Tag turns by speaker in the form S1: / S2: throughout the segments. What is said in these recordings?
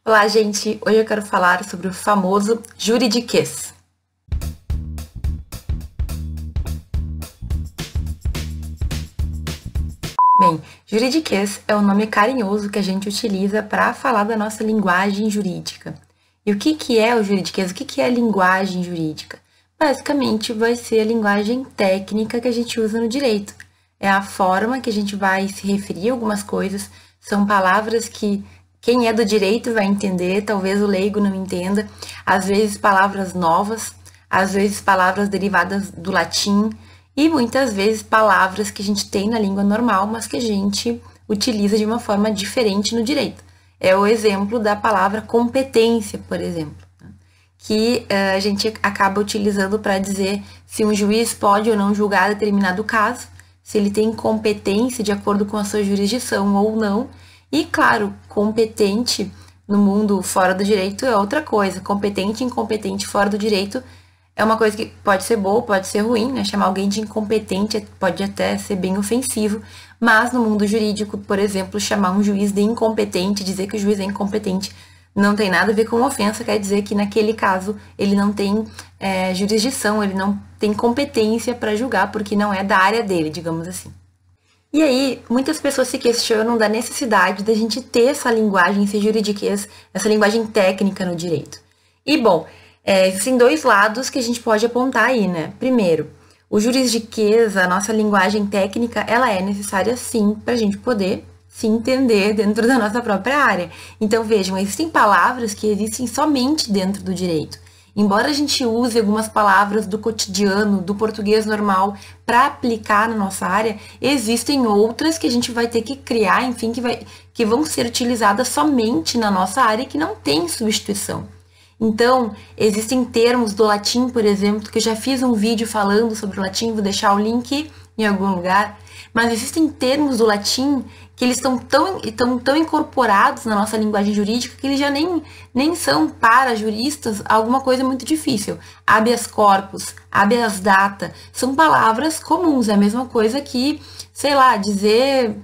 S1: Olá, gente! Hoje eu quero falar sobre o famoso juridiquês. Bem, juridiquês é o nome carinhoso que a gente utiliza para falar da nossa linguagem jurídica. E o que é o juridiquês? O que é a linguagem jurídica? Basicamente, vai ser a linguagem técnica que a gente usa no direito. É a forma que a gente vai se referir a algumas coisas, são palavras que quem é do direito vai entender, talvez o leigo não entenda, às vezes palavras novas, às vezes palavras derivadas do latim e muitas vezes palavras que a gente tem na língua normal, mas que a gente utiliza de uma forma diferente no direito. É o exemplo da palavra competência, por exemplo, que a gente acaba utilizando para dizer se um juiz pode ou não julgar determinado caso, se ele tem competência de acordo com a sua jurisdição ou não. E, claro, competente no mundo fora do direito é outra coisa. Competente e incompetente fora do direito é uma coisa que pode ser boa, pode ser ruim, né? Chamar alguém de incompetente pode até ser bem ofensivo, mas no mundo jurídico, por exemplo, chamar um juiz de incompetente, dizer que o juiz é incompetente, não tem nada a ver com ofensa, quer dizer que naquele caso ele não tem jurisdição, ele não tem competência para julgar, porque não é da área dele, digamos assim. E aí, muitas pessoas se questionam da necessidade da gente ter essa linguagem, esse juridiquês, essa linguagem técnica no direito. E, bom, existem dois lados que a gente pode apontar aí, né? Primeiro, o juridiquês, a nossa linguagem técnica, ela é necessária sim para a gente poder se entender dentro da nossa própria área. Então, vejam, existem palavras que existem somente dentro do direito. Embora a gente use algumas palavras do cotidiano, do português normal, para aplicar na nossa área, existem outras que a gente vai ter que criar, enfim, que vão ser utilizadas somente na nossa área e que não tem substituição. Então, existem termos do latim, por exemplo, que eu já fiz um vídeo falando sobre o latim, vou deixar o link em algum lugar, mas existem termos do latim que eles estão tão incorporados na nossa linguagem jurídica que eles já nem são para juristas alguma coisa muito difícil. Habeas corpus, habeas data, são palavras comuns, é a mesma coisa que, sei lá, dizer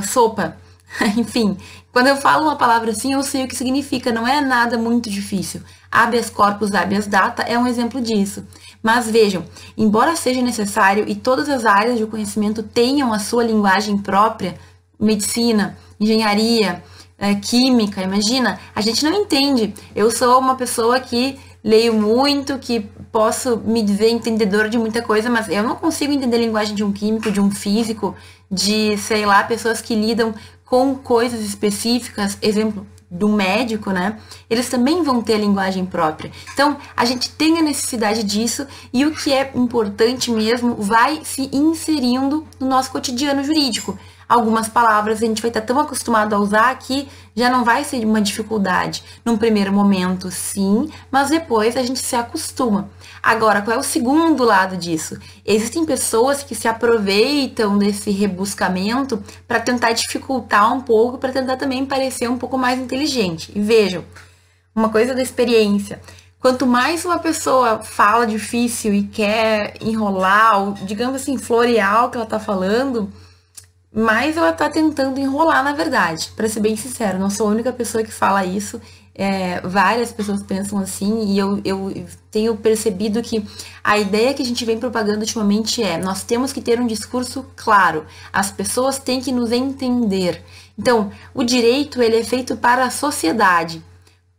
S1: sopa. Enfim, quando eu falo uma palavra assim, eu sei o que significa, não é nada muito difícil. Habeas corpus, habeas data é um exemplo disso. Mas vejam, embora seja necessário e todas as áreas de conhecimento tenham a sua linguagem própria, medicina, engenharia, química, imagina, a gente não entende. Eu sou uma pessoa que leio muito, que posso me dizer entendedora de muita coisa, mas eu não consigo entender a linguagem de um químico, de um físico, de, sei lá, pessoas que lidam com coisas específicas, exemplo, do médico, né? Eles também vão ter a linguagem própria. Então, a gente tem a necessidade disso e o que é importante mesmo vai se inserindo no nosso cotidiano jurídico. Algumas palavras a gente vai estar tão acostumado a usar que já não vai ser uma dificuldade. Num primeiro momento, sim, mas depois a gente se acostuma. Agora, qual é o segundo lado disso? Existem pessoas que se aproveitam desse rebuscamento para tentar dificultar um pouco, para tentar também parecer um pouco mais inteligente. E vejam, uma coisa da experiência. Quanto mais uma pessoa fala difícil e quer enrolar, ou, digamos assim, florear o que ela está falando, mais ela tá tentando enrolar, na verdade. Para ser bem sincero, não sou a única pessoa que fala isso. Várias pessoas pensam assim e eu tenho percebido que a ideia que a gente vem propagando ultimamente nós temos que ter um discurso claro. As pessoas têm que nos entender. Então, o direito ele é feito para a sociedade.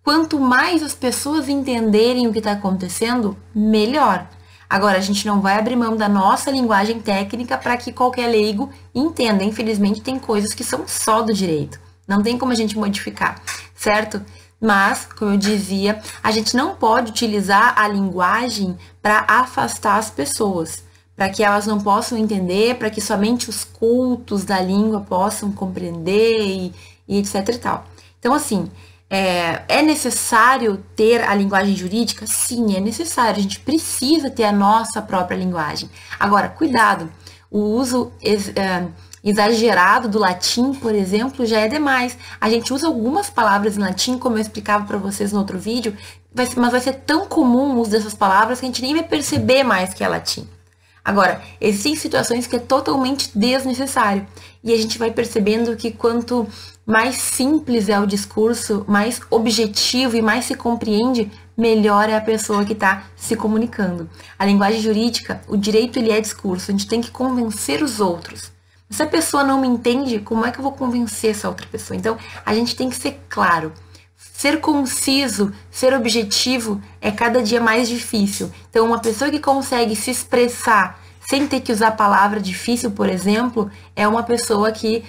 S1: Quanto mais as pessoas entenderem o que está acontecendo, melhor. Agora, a gente não vai abrir mão da nossa linguagem técnica para que qualquer leigo entenda. Infelizmente, tem coisas que são só do direito. Não tem como a gente modificar, certo? Mas, como eu dizia, a gente não pode utilizar a linguagem para afastar as pessoas, para que elas não possam entender, para que somente os cultos da língua possam compreender e etc e tal. Então, assim, é necessário ter a linguagem jurídica? Sim, é necessário. A gente precisa ter a nossa própria linguagem. Agora, cuidado, o uso exagerado do latim, por exemplo, já é demais. A gente usa algumas palavras em latim, como eu explicava para vocês no outro vídeo, mas vai ser tão comum o uso dessas palavras que a gente nem vai perceber mais que é latim. Agora, existem situações que é totalmente desnecessário. E a gente vai percebendo que quanto mais simples é o discurso, mais objetivo e mais se compreende, melhor é a pessoa que está se comunicando. A linguagem jurídica, o direito ele é discurso, a gente tem que convencer os outros. Se a pessoa não me entende, como é que eu vou convencer essa outra pessoa? Então, a gente tem que ser claro. Ser conciso, ser objetivo é cada dia mais difícil. Então, uma pessoa que consegue se expressar sem ter que usar palavra difícil, por exemplo, é uma pessoa que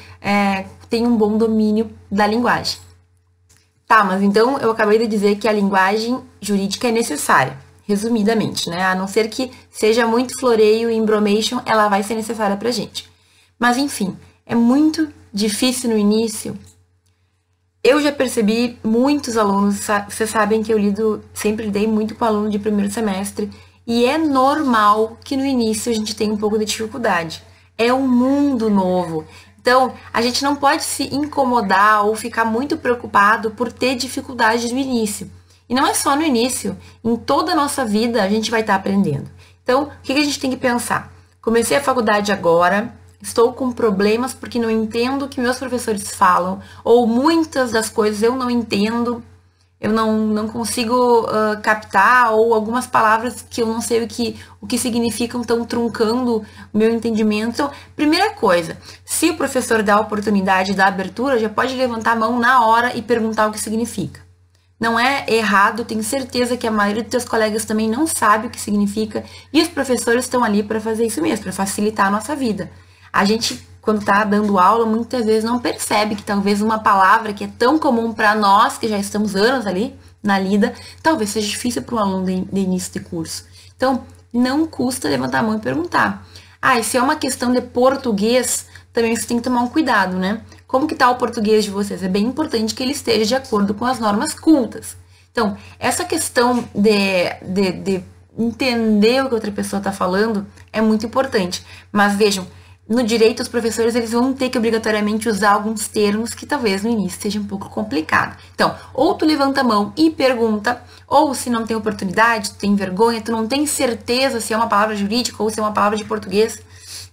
S1: tem um bom domínio da linguagem. Tá, mas então eu acabei de dizer que a linguagem jurídica é necessária, resumidamente, né? A não ser que seja muito floreio e embromation, ela vai ser necessária pra gente. Mas enfim, é muito difícil no início. Eu já percebi muitos alunos, vocês sabem que eu sempre lidei muito com aluno de primeiro semestre, e é normal que no início a gente tenha um pouco de dificuldade. É um mundo novo. Então, a gente não pode se incomodar ou ficar muito preocupado por ter dificuldade no início. E não é só no início, em toda a nossa vida a gente vai estar aprendendo. Então, o que a gente tem que pensar? Comecei a faculdade agora, estou com problemas porque não entendo o que meus professores falam, ou muitas das coisas eu não entendo, eu não consigo captar, ou algumas palavras que eu não sei o que significam estão truncando o meu entendimento. Então, primeira coisa, se o professor dá a oportunidade da abertura, já pode levantar a mão na hora e perguntar o que significa. Não é errado, tenho certeza que a maioria dos teus colegas também não sabe o que significa, e os professores estão ali para fazer isso mesmo, para facilitar a nossa vida. A gente, quando está dando aula, muitas vezes não percebe que talvez uma palavra que é tão comum para nós, que já estamos anos ali na lida, talvez seja difícil para um aluno de início de curso. Então, não custa levantar a mão e perguntar. E se é uma questão de português, também você tem que tomar um cuidado, né? Como que tá o português de vocês? É bem importante que ele esteja de acordo com as normas cultas. Então, essa questão de entender o que outra pessoa está falando é muito importante. Mas vejam, no direito, os professores eles vão ter que obrigatoriamente usar alguns termos que talvez no início seja um pouco complicado. Então, ou tu levanta a mão e pergunta, ou se não tem oportunidade, tu tem vergonha, tu não tem certeza se é uma palavra jurídica ou se é uma palavra de português,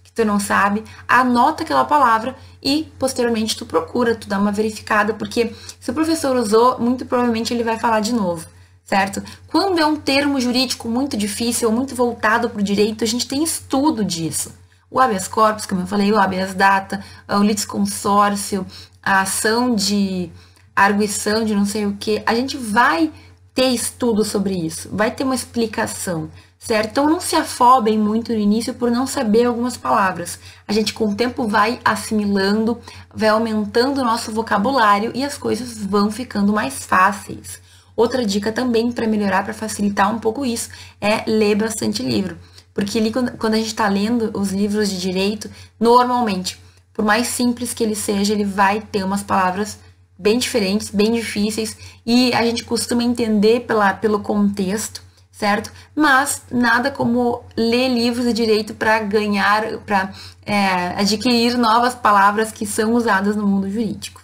S1: que tu não sabe, anota aquela palavra e posteriormente tu procura, tu dá uma verificada, porque se o professor usou, muito provavelmente ele vai falar de novo, certo? Quando é um termo jurídico muito difícil ou muito voltado para o direito, a gente tem estudo disso. O habeas corpus, como eu falei, o habeas data, o litisconsórcio, a ação de arguição de não sei o que, a gente vai ter estudo sobre isso, vai ter uma explicação, certo? Então não se afobem muito no início por não saber algumas palavras. A gente com o tempo vai assimilando, vai aumentando o nosso vocabulário e as coisas vão ficando mais fáceis. Outra dica também para melhorar, para facilitar um pouco isso, é ler bastante livro. Porque ali, quando a gente está lendo os livros de direito, normalmente, por mais simples que ele seja, ele vai ter umas palavras bem diferentes, bem difíceis, e a gente costuma entender pelo contexto, certo? Mas nada como ler livros de direito para ganhar, para adquirir novas palavras que são usadas no mundo jurídico.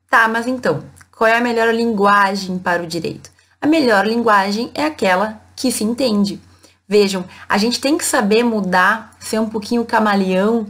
S1: Tá, mas então, qual é a melhor linguagem para o direito? A melhor linguagem é aquela que se entende. Vejam, a gente tem que saber mudar, ser um pouquinho camaleão,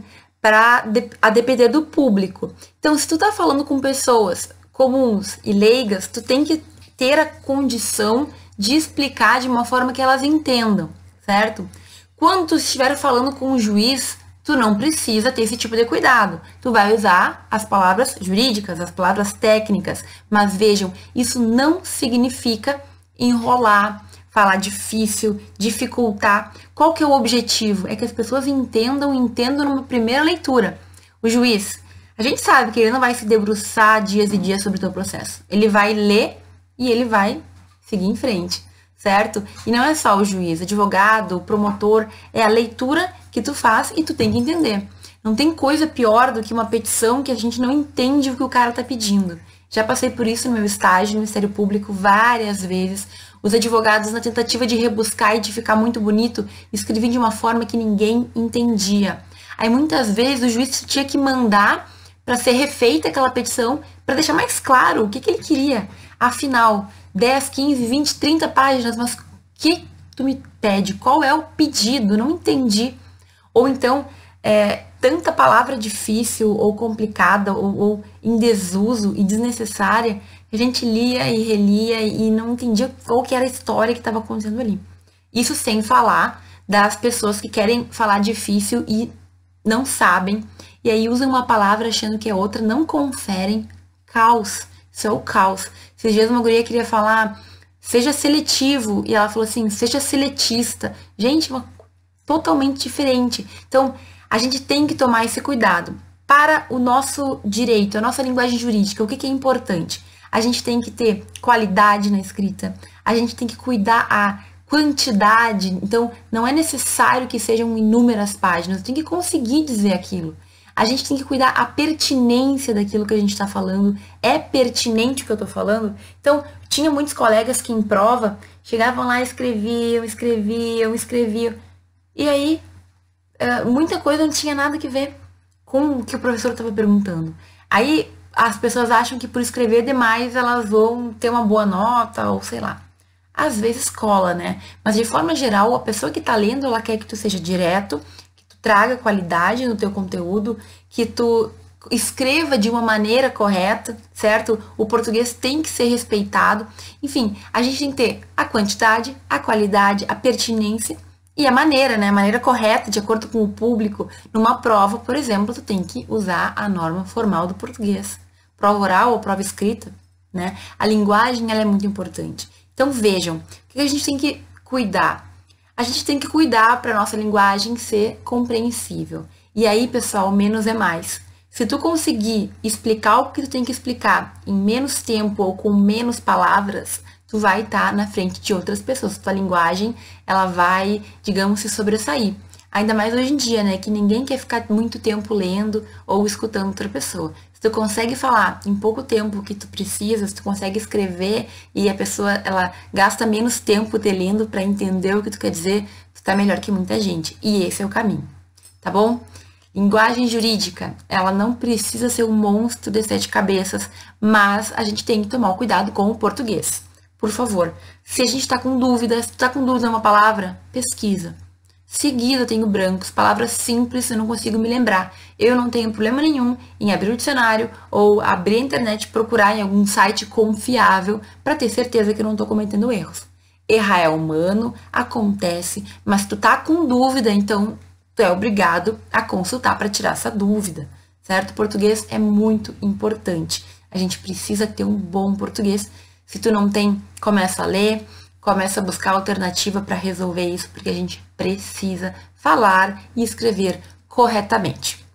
S1: a depender do público. Então, se tu tá falando com pessoas comuns e leigas, tu tem que ter a condição de explicar de uma forma que elas entendam, certo? Quando tu estiver falando com um juiz, tu não precisa ter esse tipo de cuidado. Tu vai usar as palavras jurídicas, as palavras técnicas, mas vejam, isso não significa enrolar, falar difícil, dificultar. Qual que é o objetivo? É que as pessoas entendam numa primeira leitura. O juiz, a gente sabe que ele não vai se debruçar dias e dias sobre o teu processo. Ele vai ler e ele vai seguir em frente, certo? E não é só o juiz, advogado, promotor, é a leitura que tu faz e tu tem que entender. Não tem coisa pior do que uma petição que a gente não entende o que o cara tá pedindo. Já passei por isso no meu estágio no Ministério Público várias vezes. Os advogados, na tentativa de rebuscar e de ficar muito bonito, escreviam de uma forma que ninguém entendia. Aí muitas vezes o juiz tinha que mandar para ser refeita aquela petição para deixar mais claro o que ele queria. Afinal, 10, 15, 20, 30 páginas, mas o que tu me pede? Qual é o pedido? Não entendi. Ou então, tanta palavra difícil ou complicada ou em desuso e desnecessária que a gente lia e relia e não entendia qual que era a história que estava acontecendo ali. Isso sem falar das pessoas que querem falar difícil e não sabem, e aí usam uma palavra achando que é outra, não conferem. Caos. Isso é o caos. Esses dias uma guria queria falar, seja seletivo, e ela falou assim, seja seletista. Gente, totalmente diferente. Então, a gente tem que tomar esse cuidado. Para o nosso direito, a nossa linguagem jurídica, o que é importante? A gente tem que ter qualidade na escrita, a gente tem que cuidar a quantidade, então não é necessário que sejam inúmeras páginas, tem que conseguir dizer aquilo. A gente tem que cuidar a pertinência daquilo que a gente está falando. É pertinente o que eu estou falando? Então, tinha muitos colegas que em prova chegavam lá e escreviam. E aí, muita coisa não tinha nada que ver com o que o professor estava perguntando. Aí, as pessoas acham que por escrever demais elas vão ter uma boa nota, ou sei lá. Às vezes cola, né? Mas de forma geral, a pessoa que tá lendo, ela quer que tu seja direto, que tu traga qualidade no teu conteúdo, que tu escreva de uma maneira correta, certo? O português tem que ser respeitado. Enfim, a gente tem que ter a quantidade, a qualidade, a pertinência e a maneira, né? A maneira correta, de acordo com o público. Numa prova, por exemplo, tu tem que usar a norma formal do português. Prova oral ou prova escrita, né? A linguagem, ela é muito importante. Então vejam, o que a gente tem que cuidar? A gente tem que cuidar para a nossa linguagem ser compreensível. E aí, pessoal, menos é mais. Se tu conseguir explicar o que tu tem que explicar em menos tempo ou com menos palavras, tu vai estar na frente de outras pessoas. Tua linguagem, ela vai, digamos, se sobressair. Ainda mais hoje em dia, né? Que ninguém quer ficar muito tempo lendo ou escutando outra pessoa. Se tu consegue falar em pouco tempo o que tu precisa, se tu consegue escrever e a pessoa, ela gasta menos tempo te lendo para entender o que tu quer dizer, tu tá melhor que muita gente. E esse é o caminho, tá bom? Linguagem jurídica, ela não precisa ser um monstro de 7 cabeças, mas a gente tem que tomar cuidado com o português. Por favor, se a gente tá com dúvida, se tu tá com dúvida de uma palavra, pesquisa. Seguido, eu tenho brancos, palavras simples, eu não consigo me lembrar. Eu não tenho problema nenhum em abrir o dicionário ou abrir a internet e procurar em algum site confiável para ter certeza que eu não estou cometendo erros. Errar é humano, acontece, mas se tu tá com dúvida, então tu é obrigado a consultar para tirar essa dúvida, certo? O português é muito importante. A gente precisa ter um bom português. Se tu não tem, começa a ler. Começa a buscar alternativa para resolver isso, porque a gente precisa falar e escrever corretamente.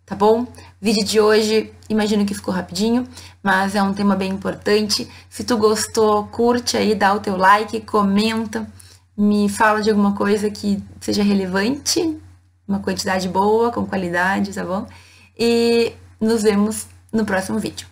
S1: Tá bom? Vídeo de hoje, imagino que ficou rapidinho, mas é um tema bem importante. Se tu gostou, curte aí, dá o teu like, comenta, me fala de alguma coisa que seja relevante, uma quantidade boa, com qualidade, tá bom? E nos vemos no próximo vídeo.